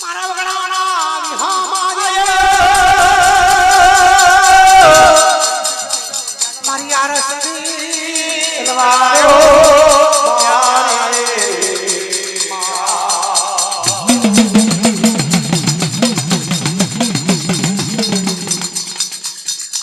મારા વગડાના વિહામાં મારી આરસની લવાયો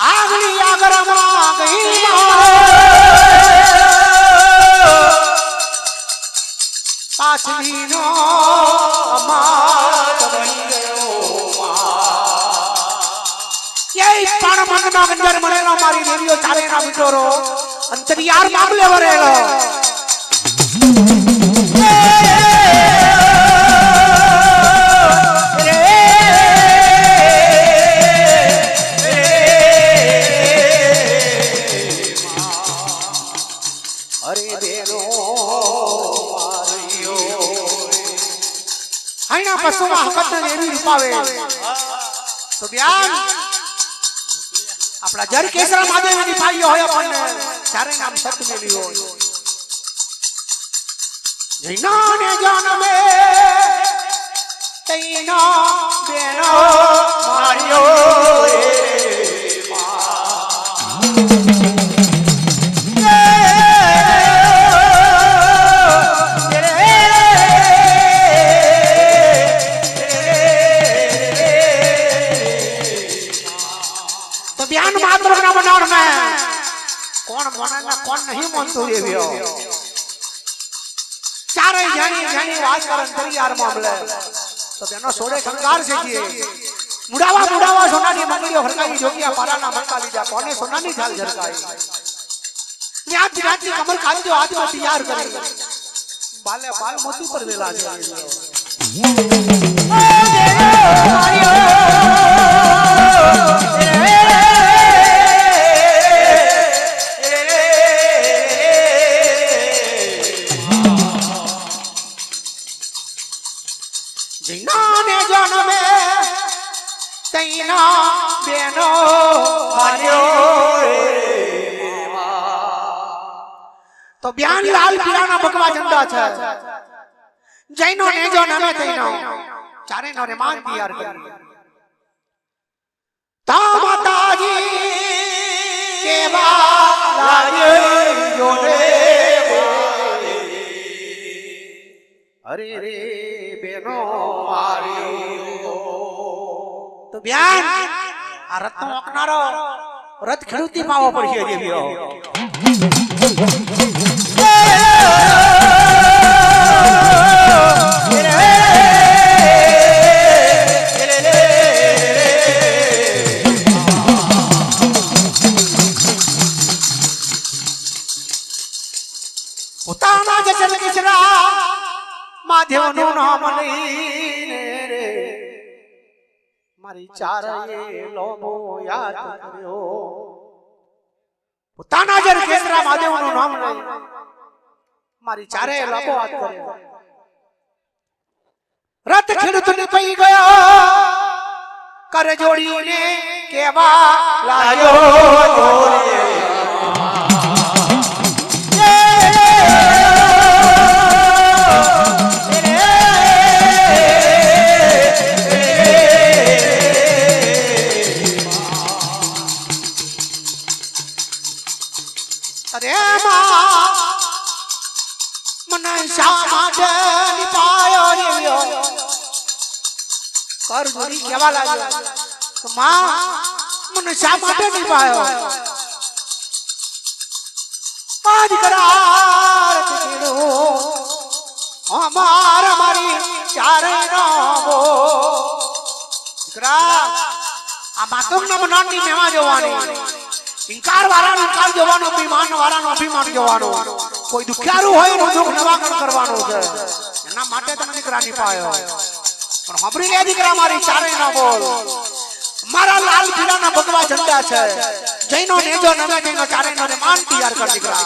આગલી આગરમાં ગઈ પાછલી નો અમાર બની ગયો યે પણ મનનો ગંજર મળેલો મારી દેવીઓ ચાલે ના વિટોરો અંતરિયાર મામલે વરેલો અરે બેનો આઈના પશુમાં હકતને દેવી રૂપાવે તો બ્યાન આપણા જર કેસરા મહાદેવની ભાઈઓ હોય આપણને ચારે નામ સત મેલી હોય જૈના ને જન્મે તૈના બેનો માર્યો कौन बोलेगा कौन नहीं मानतो देवियो चारे जानी जानी बात कर अंतरियार मामले तो बेनो सोडे कंगार से किए मुडावा मुडावा सोनानी मंगलियो हरकाई जोगिया पाराना मंगाली जा कोने सोनानी झाल झरकाई न्यात राती कमर काली जो आज तैयार करी बाले बाल मोती पर वेला दे जिनाने जन्मे तैना बेनो मार्यो तो ब्यान लाल पीराना भगवा झंडा छे जैनो ने जन्मे तैनो चारे नो रे मान तैयार करी ता माताजी केवा लागे जोने अरे रे बेनो मारियो तो ब्यान आ रत्नो ओकनारो रथ खेडूती पावो पड़शे देवियो પોતાના જચલ કિચરા माधव नो नाम लईने रे मारी चारे लोमो याद कर्यो पोताना जर केंद्र माधव नो नाम लई मारी चारे लोमो याद कर्यो रत खेडूतने पई गयो कर जोड़ीने केवा लायो जोड़े अरे मां मन शामाटे निपायो देवियो कर जोड़ी केवा लाग्यो तो मां मन शामाटे निपायो आज करार तेरो हमार मारी चारे नामो करा आ मातुम न बनानी मेवा जोवानी इंकार वारानो इंकार जोवानो अभिमान वारानो अभिमान जोवानो कोई दुखियारू होय नो दुख निवारण करवानो છે એના માટે તમે દીકરા ની પાયો પણ હબરી લે દીકરા મારી ચારે ના બોલ મારા લાલ પીળાના ભગવા ઝંડા છે જૈનો નેજો નમે જૈનો ચારે નો રે માન તૈયાર કર દીકરા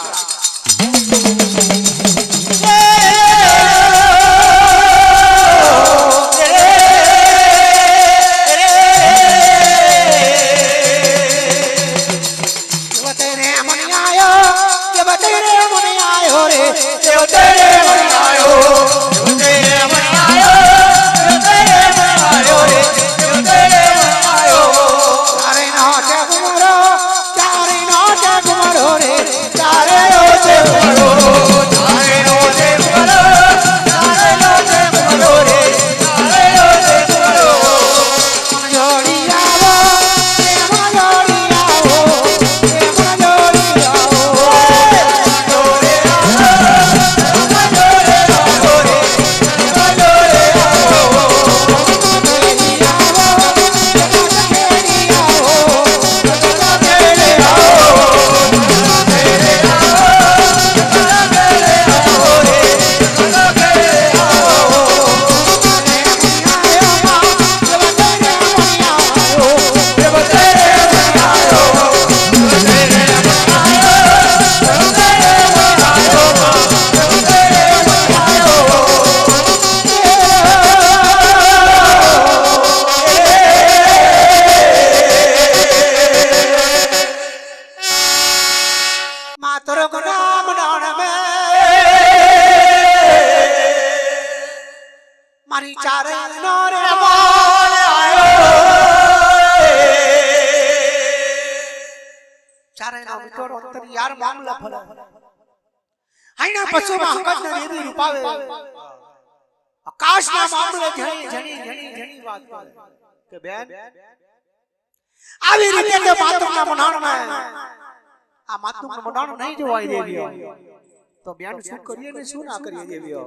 तेरे मन आयो મારી ચારે નો રે બોલ આયો ચારે નો વિટોરો અંતર યાર મામલા ફળ આઈના પછોમાં હકત ને દેવી રૂપાવે આકાશના મામલે જણી વાત કરે કે બેન આવી રીતે તે માતુમના મનાણમાં આ માતુમના મનાણ નહીં જોવાય દેવીઓ તો બેન શું કરીએ ને શું ના કરીએ દેવીઓ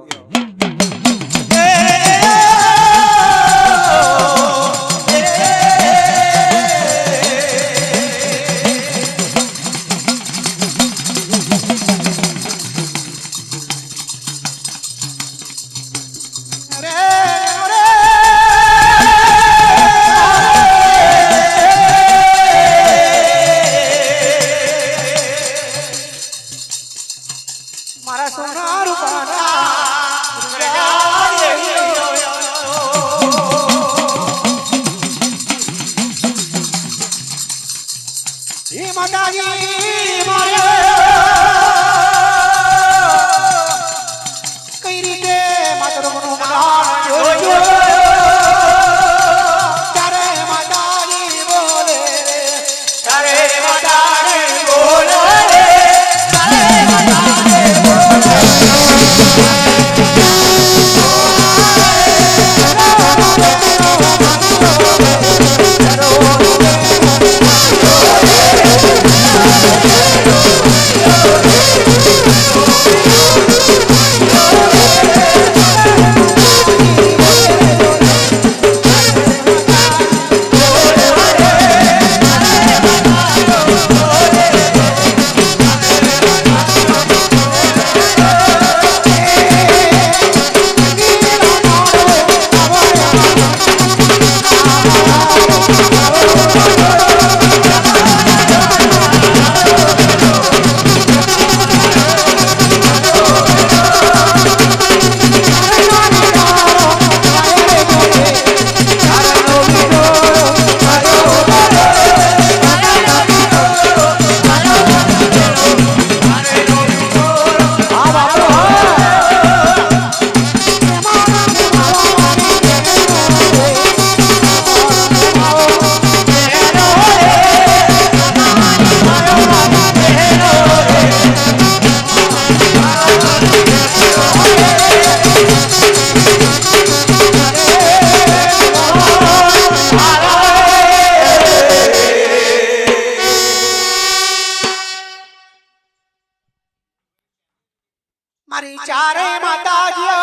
મારી ચારે માતાજીઓ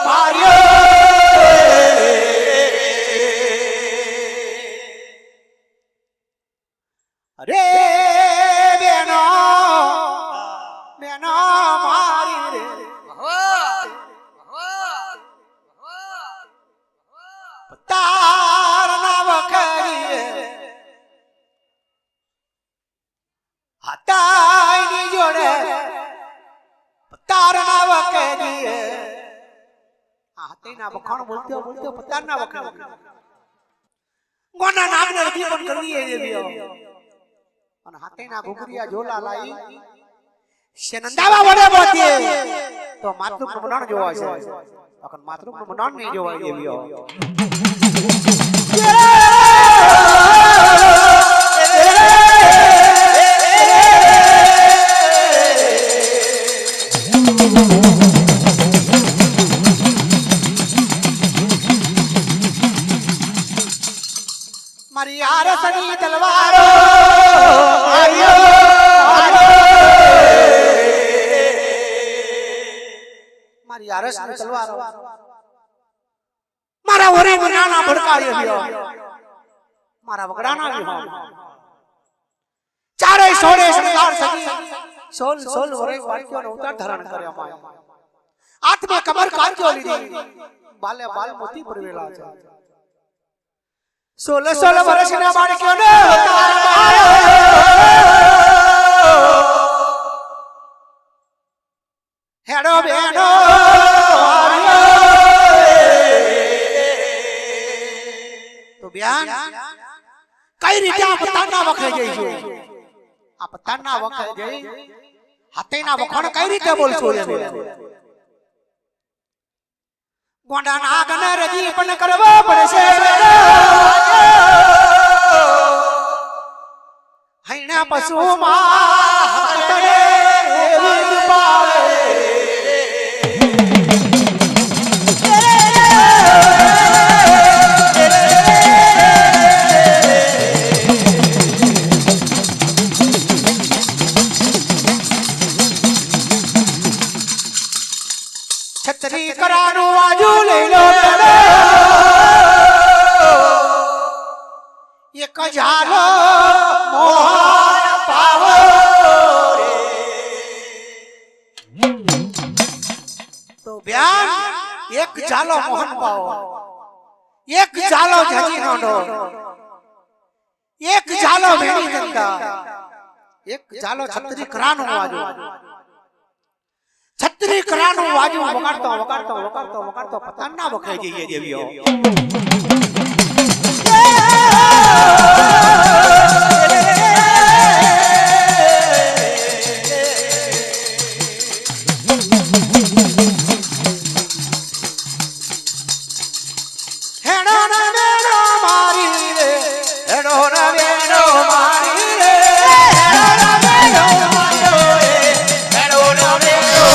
માર્યો અરે બેનો બેનો મારી રે તાર ના વખરીએ હાતાની જોડે તારના વખરીએ હાથેના વખાણ બોલતો બોલતો પતારના વખાણ ગોના નાગને રતી પણ કરવી એ દેવીઓ અને હાથેના ઘુઘરિયા ઝોલા લાઈ શેનંદાવા વડે બોતી તો માતૃકનું મનાણ જોવા છે અકન માતૃકનું મનાણ નહીં જોવાય દેવીઓ મારી આરસની તલવારો આયો મારી આરસની તલવારો મારા ઓરે મનાના ભડકાયો ગયો મારા વગડાના ગયો ચારે સોરે સંસાર સગી સોલ સોલ ઓરે વાક્યોનો ઉતાર ધારણ કર્યો માય આત્મે કબર કાંચો લીધી બાલે બાલ મોતી પરવેલા છે 16 વર્ષના બાળકોને હેડો બેનો તો બેન કઈ રીતે આ પતાના વખરે જઈ છો આ પતાના વખરે જઈ હાથેના વખણ કઈ રીતે બોલશો ગોંડા નાગને રજી પણ કરવો પડશે હૈણા પશુમાં હકતડે એવી પાવે છત્રી કરાનું વાજુ લઈ લો એક ઝાલો મોહન પાવો તો બ્યાન એક ઝાલો મોહન પાવો એક ઝાલો જજી નોંધો એક ઝાલો ભેણી જનતા એક ઝાલો છત્રી કરાનું વાજુ છત્રી કરાનું વાજુ વગાડતો વગાડતો વગાડતો વગાડતો પતંગ ના વખાઈ જઈએ દેવીઓ હેડો ને બેડો મારી રે હેડો ને બેડો મારી રે હેડો ને બેડો મારી રે હેડો ને બેડો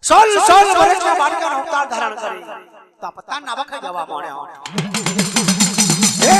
સોલ વર્ષના બાળકનો અવતાર ધારણ કરી તો પતા ના વખત જવા મળ્યો હે